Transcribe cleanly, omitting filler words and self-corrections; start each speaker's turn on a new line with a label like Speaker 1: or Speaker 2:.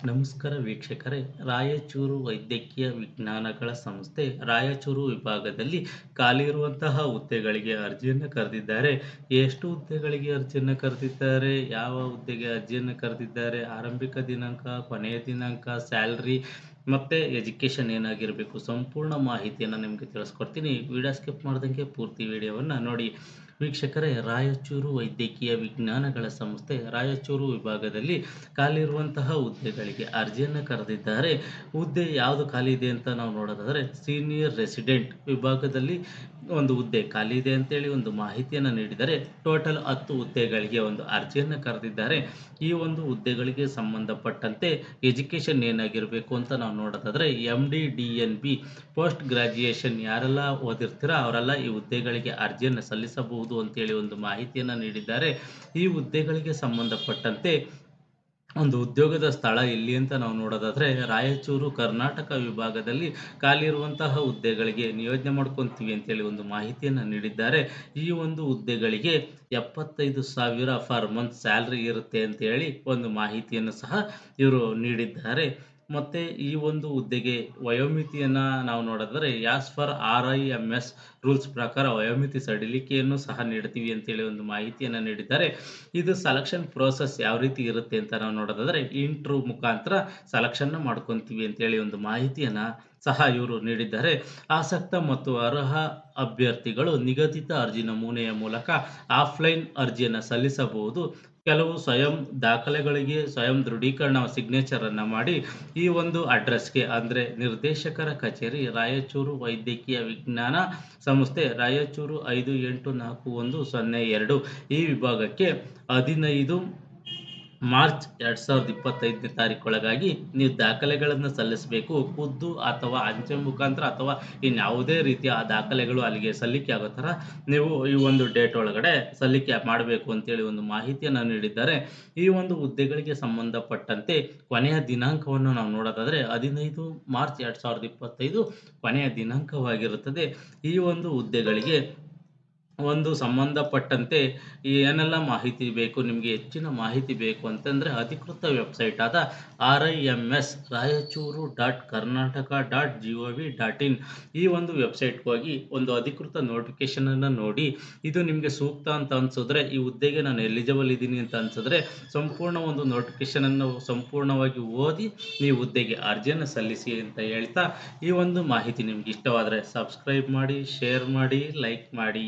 Speaker 1: ನಮಸ್ಕಾರ ವೀಕ್ಷಕರೇ. ರಾಯಚೂರು ವೈದ್ಯಕೀಯ ವಿಜ್ಞಾನಗಳ ಸಂಸ್ಥೆ ರಾಯಚೂರು ವಿಭಾಗದಲ್ಲಿ ಖಾಲಿ ಇರುವಂತಹ ಹುದ್ದೆಗಳಿಗೆ ಅರ್ಜಿಯನ್ನು ಕರೆದಿದ್ದಾರೆ. ಎಷ್ಟು ಹುದ್ದೆಗಳಿಗೆ ಅರ್ಜಿಯನ್ನು ಕರೆದಿದ್ದಾರೆ, ಯಾವ ಹುದ್ದೆಗೆ ಅರ್ಜಿಯನ್ನು ಕರೆದಿದ್ದಾರೆ, ಆರಂಭಿಕ ದಿನಾಂಕ, ಕೊನೆಯ ದಿನಾಂಕ, ಸ್ಯಾಲ್ರಿ ಮತ್ತು ಎಜುಕೇಷನ್ ಏನಾಗಿರಬೇಕು, ಸಂಪೂರ್ಣ ಮಾಹಿತಿಯನ್ನು ನಿಮಗೆ ತಿಳಿಸ್ಕೊಡ್ತೀನಿ. ವಿಡಿಯೋ ಸ್ಕಿಪ್ ಮಾಡ್ದಂಗೆ ಪೂರ್ತಿ ವಿಡಿಯೋವನ್ನು ನೋಡಿ. ವೀಕ್ಷಕರೇ, ರಾಯಚೂರು ವೈದ್ಯಕೀಯ ವಿಜ್ಞಾನಗಳ ಸಂಸ್ಥೆ ರಾಯಚೂರು ವಿಭಾಗದಲ್ಲಿ ಖಾಲಿ ಇರುವಂತಹ ಹುದ್ದೆಗಳಿಗೆ ಅರ್ಜಿಯನ್ನು ಕರೆದಿದ್ದಾರೆ. ಹುದ್ದೆ ಯಾವುದು ಖಾಲಿ ಇದೆ ಅಂತ ನಾವು ನೋಡೋದಾದರೆ, ಸೀನಿಯರ್ ರೆಸಿಡೆಂಟ್ ವಿಭಾಗದಲ್ಲಿ ಒಂದು ಹುದ್ದೆ ಖಾಲಿ ಇದೆ ಅಂತೇಳಿ ಒಂದು ಮಾಹಿತಿಯನ್ನು ನೀಡಿದ್ದಾರೆ. ಟೋಟಲ್ 10 ಹುದ್ದೆಗಳಿಗೆ ಒಂದು ಅರ್ಜಿಯನ್ನು ಕರೆದಿದ್ದಾರೆ. ಈ ಒಂದು ಹುದ್ದೆಗಳಿಗೆ ಸಂಬಂಧಪಟ್ಟಂತೆ ಎಜುಕೇಷನ್ ಏನಾಗಿರಬೇಕು ಅಂತ ನಾವು ನೋಡೋದಾದರೆ, MD-DNB ಪೋಸ್ಟ್ ಗ್ರಾಜ್ಯುಯೇಷನ್ ಯಾರೆಲ್ಲ ಓದಿರ್ತೀರ ಅವರೆಲ್ಲ ಈ ಹುದ್ದೆಗಳಿಗೆ ಅರ್ಜಿಯನ್ನು ಸಲ್ಲಿಸಬಹುದು ಅಂತೇಳಿ ಒಂದು ಮಾಹಿತಿಯನ್ನು ನೀಡಿದ್ದಾರೆ. ಈ ಹುದ್ದೆಗಳಿಗೆ ಸಂಬಂಧಪಟ್ಟಂತೆ ಒಂದು ಉದ್ಯೋಗದ ಸ್ಥಳ ಎಲ್ಲಿ ಅಂತ ನಾವು ನೋಡೋದಾದರೆ, ರಾಯಚೂರು ಕರ್ನಾಟಕ ವಿಭಾಗದಲ್ಲಿ ಖಾಲಿ ಇರುವಂತಹ ಹುದ್ದೆಗಳಿಗೆ ನಿಯೋಜನೆ ಮಾಡ್ಕೊತೀವಿ ಅಂತೇಳಿ ಒಂದು ಮಾಹಿತಿಯನ್ನು ನೀಡಿದ್ದಾರೆ. ಈ ಒಂದು ಹುದ್ದೆಗಳಿಗೆ 75,000 ಫರ್ ಮಂತ್ ಸ್ಯಾಲ್ರಿ ಇರುತ್ತೆ ಅಂತೇಳಿ ಒಂದು ಮಾಹಿತಿಯನ್ನು ಸಹ ಇವರು ನೀಡಿದ್ದಾರೆ. ಮತ್ತು ಈ ಒಂದು ಹುದ್ದೆಗೆ ವಯೋಮಿತಿಯನ್ನು ನಾವು ನೋಡಿದರೆ, ಯಾಸ್ ಫರ್ RIMS ರೂಲ್ಸ್ ಪ್ರಕಾರ ವಯೋಮಿತಿ ಸಡಿಲಿಕೆಯನ್ನು ಸಹ ನೀಡ್ತೀವಿ ಅಂತೇಳಿ ಒಂದು ಮಾಹಿತಿಯನ್ನು ನೀಡಿದ್ದಾರೆ. ಇದು ಸೆಲೆಕ್ಷನ್ ಪ್ರೋಸೆಸ್ ಯಾವ ರೀತಿ ಇರುತ್ತೆ ಅಂತ ನಾವು ನೋಡೋದಾದರೆ, ಇಂಟ್ರ್ಯೂ ಮುಖಾಂತರ ಸೆಲೆಕ್ಷನ್ ಮಾಡ್ಕೊತೀವಿ ಅಂತೇಳಿ ಒಂದು ಮಾಹಿತಿಯನ್ನು ಸಹ ಇವರು ನೀಡಿದ್ದಾರೆ. ಆಸಕ್ತ ಮತ್ತು ಅರ್ಹ ಅಭ್ಯರ್ಥಿಗಳು ನಿಗದಿತ ಅರ್ಜಿ ನಮೂನೆಯ ಮೂಲಕ ಆಫ್ಲೈನ್ ಅರ್ಜಿಯನ್ನು ಸಲ್ಲಿಸಬಹುದು. ಕೆಲವು ಸ್ವಯಂ ದಾಖಲೆಗಳಿಗೆ ಸ್ವಯಂ ದೃಢೀಕರಣ ಸಿಗ್ನೇಚರನ್ನು ಮಾಡಿ ಈ ಒಂದು ಅಡ್ರೆಸ್ಗೆ, ಅಂದರೆ ನಿರ್ದೇಶಕರ ಕಚೇರಿ, ರಾಯಚೂರು ವೈದ್ಯಕೀಯ ವಿಜ್ಞಾನ ಸಂಸ್ಥೆ, ರಾಯಚೂರು 584102 ಈ ವಿಭಾಗಕ್ಕೆ 15 ಮಾರ್ಚ್ 2025ನೇ ತಾರೀಕೊಳಗಾಗಿ ನೀವು ದಾಖಲೆಗಳನ್ನು ಸಲ್ಲಿಸಬೇಕು. ಖುದ್ದು ಅಥವಾ ಅಂಚೆ ಮುಖಾಂತರ ಅಥವಾ ಇನ್ಯಾವುದೇ ರೀತಿಯ ದಾಖಲೆಗಳು ಅಲ್ಲಿಗೆ ಸಲ್ಲಿಕೆ ಆಗೋ ಥರ ನೀವು ಈ ಒಂದು ಡೇಟ್ ಒಳಗಡೆ ಸಲ್ಲಿಕೆ ಮಾಡಬೇಕು ಅಂತೇಳಿ ಒಂದು ಮಾಹಿತಿಯನ್ನು ನೀಡಿದ್ದಾರೆ. ಈ ಒಂದು ಹುದ್ದೆಗಳಿಗೆ ಸಂಬಂಧಪಟ್ಟಂತೆ ಕೊನೆಯ ದಿನಾಂಕವನ್ನು ನಾವು ನೋಡೋದಾದರೆ, 15 ಮಾರ್ಚ್ 2025 ಕೊನೆಯ ದಿನಾಂಕವಾಗಿರುತ್ತದೆ. ಈ ಒಂದು ಹುದ್ದೆಗಳಿಗೆ ಒಂದು ಸಂಬಂಧಪಟ್ಟಂತೆ ಏನೆಲ್ಲ ಮಾಹಿತಿ ಬೇಕು, ನಿಮಗೆ ಹೆಚ್ಚಿನ ಮಾಹಿತಿ ಬೇಕು ಅಂತಂದರೆ ಅಧಿಕೃತ ವೆಬ್ಸೈಟ್ ಆದ RIMS Raichuru.Karnataka.gov.in ಈ ಒಂದು ವೆಬ್ಸೈಟ್ಗೆ ಹೋಗಿ ಒಂದು ಅಧಿಕೃತ ನೋಟಿಫಿಕೇಶನನ್ನು ನೋಡಿ, ಇದು ನಿಮಗೆ ಸೂಕ್ತ ಅಂತ ಅನಿಸಿದ್ರೆ, ಈ ಹುದ್ದೆಗೆ ನಾನು ಎಲಿಜಿಬಲ್ ಇದ್ದೀನಿ ಅಂತ ಅನಿಸಿದ್ರೆ ಸಂಪೂರ್ಣ ಒಂದು ನೋಟಿಫಿಕೇಶನನ್ನು ಸಂಪೂರ್ಣವಾಗಿ ಓದಿ ನೀವು ಹುದ್ದೆಗೆ ಅರ್ಜಿಯನ್ನು ಸಲ್ಲಿಸಿ ಅಂತ ಹೇಳ್ತಾ, ಈ ಒಂದು ಮಾಹಿತಿ ನಿಮ್ಗೆ ಇಷ್ಟವಾದರೆ ಸಬ್ಸ್ಕ್ರೈಬ್ ಮಾಡಿ, ಶೇರ್ ಮಾಡಿ, ಲೈಕ್ ಮಾಡಿ.